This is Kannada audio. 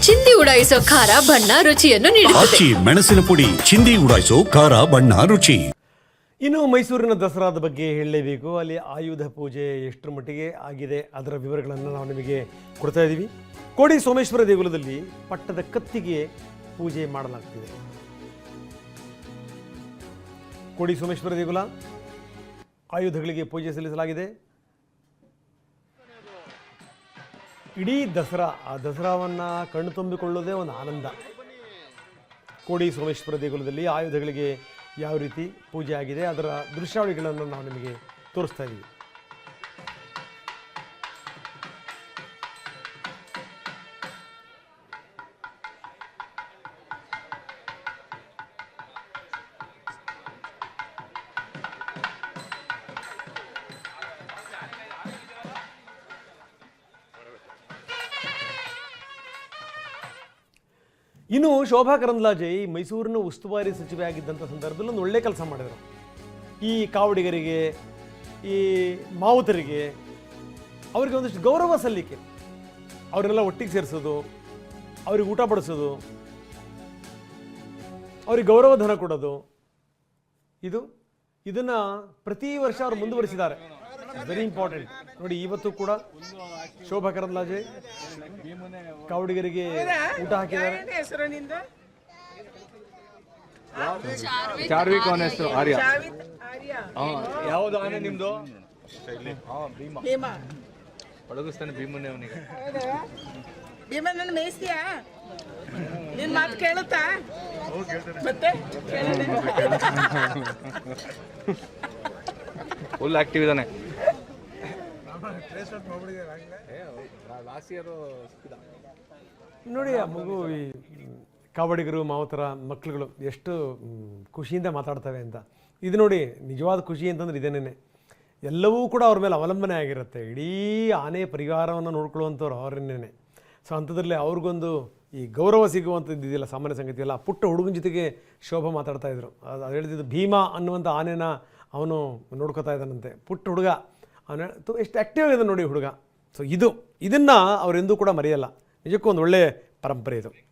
ಚಿಂದಿ ಉಡಾಯಿಸೋ ಖಾರ ಬಣ್ಣ ರುಚಿಯನ್ನು ನೀಡುತ್ತದೆ. ಆಚಿ ಮೆಣಸಿನ ಪುಡಿ ಚಿಂದಿ ಉಡಾಯಿಸೋ ಖಾರ ಬಣ್ಣ ರುಚಿ. ಇನ್ನು ಮೈಸೂರಿನ ದಸರಾದ ಬಗ್ಗೆ ಹೇಳಲೇಬೇಕು. ಅಲ್ಲಿ ಆಯುಧ ಪೂಜೆ ಎಷ್ಟರ ಮಟ್ಟಿಗೆ ಆಗಿದೆ ಅದರ ವಿವರಗಳನ್ನು ನಾವು ನಿಮಗೆ ಕೊಡ್ತಾ ಇದ್ದೀವಿ. ಕೋಡಿ ಸೋಮೇಶ್ವರ ದೇಗುಲದಲ್ಲಿ ಪಟ್ಟದ ಕತ್ತಿಗೆ ಪೂಜೆ ಮಾಡಲಾಗ್ತಿದೆ. ಕೋಡಿ ಸೋಮೇಶ್ವರ ದೇಗುಲ ಆಯುಧಗಳಿಗೆ ಪೂಜೆ ಸಲ್ಲಿಸಲಾಗಿದೆ. ಇಡೀ ದಸರಾ, ಆ ದಸರಾವನ್ನು ಕಣ್ಣು ತುಂಬಿಕೊಳ್ಳೋದೇ ಒಂದು ಆನಂದ. ಕೋಡಿ ಸೋಮೇಶ್ವರ ದೇಗುಲದಲ್ಲಿ ಆಯುಧಗಳಿಗೆ ಯಾವ ರೀತಿ ಪೂಜೆ ಆಗಿದೆ ಅದರ ದೃಶ್ಯಾವಳಿಗಳನ್ನು ನಾವು ನಿಮಗೆ ತೋರಿಸ್ತಾ ಇದ್ದೀವಿ. ಇನ್ನು ಶೋಭಾ ಕರಂದ್ಲಾಜೆ ಮೈಸೂರಿನ ಉಸ್ತುವಾರಿ ಸಚಿವೆ ಆಗಿದ್ದಂಥ ಸಂದರ್ಭದಲ್ಲಿ ಒಂದು ಒಳ್ಳೆ ಕೆಲಸ ಮಾಡಿದರು. ಈ ಕಾವಡಿಗರಿಗೆ, ಈ ಮಾವುತರಿಗೆ ಅವರಿಗೆ ಒಂದಿಷ್ಟು ಗೌರವ ಸಲ್ಲಿಕೆ, ಅವರನ್ನೆಲ್ಲ ಒಟ್ಟಿಗೆ ಸೇರಿಸೋದು, ಅವ್ರಿಗೆ ಊಟ ಬಡಿಸೋದು, ಅವ್ರಿಗೆ ಗೌರವ ಧನ ಕೊಡೋದು, ಇದನ್ನು ಪ್ರತಿ ವರ್ಷ ಅವರು ಮುಂದುವರಿಸಿದ್ದಾರೆ. Very important. ನೋಡಿ, ಇವತ್ತು ಕೂಡ ಶೋಭಾ ಕರಂದ್ಲಾಜೆ ಕಾವಡಿಗರಿಗೆ ಊಟ ಹಾಕಿದ್ದಾರೆ. ಚಾರ್ವಿಕ್ ಅವನ ಹೆಸರು ಆರ್ಯ. ಯಾವುದು ಆನೆ ನಿಮ್ದು? ಒಳಗಿಸ್ತಾನೆ ಭೀಮನೆ ಅವನಿಗೆ. ಭೀಮ ನನ್ನ ಮೇಯಿಸ್ತೀಯಾ? ನಿನ್ ಮಾತು ಕೇಳುತ್ತಾ? ಮತ್ತೆ ಫುಲ್ ಆಕ್ಟಿವ್ ಇದ್ದಾನೆ. ನೋಡಿ, ಆ ಮಗು, ಈ ಕಾವಡಿಗರು, ಮಾವುತರ ಮಕ್ಕಳುಗಳು ಎಷ್ಟು ಖುಷಿಯಿಂದ ಮಾತಾಡ್ತವೆ ಅಂತ. ಇದು ನೋಡಿ, ನಿಜವಾದ ಖುಷಿ ಅಂತಂದ್ರೆ ಇದೇನೇ. ಎಲ್ಲವೂ ಕೂಡ ಅವ್ರ ಮೇಲೆ ಅವಲಂಬನೆ ಆಗಿರುತ್ತೆ. ಇಡೀ ಆನೆ ಪರಿವಾರವನ್ನು ನೋಡ್ಕೊಳ್ಳುವಂಥವ್ರು ಅವರನ್ನೇ. ಸೊ ಅಂಥದ್ರಲ್ಲಿ ಅವ್ರಿಗೊಂದು ಈ ಗೌರವ ಸಿಗುವಂಥದ್ದು ಇದೆಯಲ್ಲ, ಸಾಮಾನ್ಯ ಸಂಗತಿ ಅಲ್ಲ. ಪುಟ್ಟ ಹುಡುಗನ ಜೊತೆಗೆ ಶೋಭಾ ಮಾತಾಡ್ತಾ ಇದ್ರು. ಅದು ಹೇಳ್ತಿದ್ದು, ಭೀಮ ಅನ್ನುವಂಥ ಆನೆನ ಅವನು ನೋಡ್ಕೋತಾ ಇದ್ದಾನಂತೆ. ಪುಟ್ಟ ಹುಡುಗ, ಅವನು ಎಷ್ಟು ಆ್ಯಕ್ಟಿವ್ ಆಗಿದೆ ನೋಡಿ ಹುಡುಗ. ಸೊ ಇದನ್ನು ಅವರೆಂದೂ ಕೂಡ ಮರೆಯಲ್ಲ. ನಿಜಕ್ಕೂ ಒಂದು ಒಳ್ಳೆಯ ಪರಂಪರೆ ಇದು.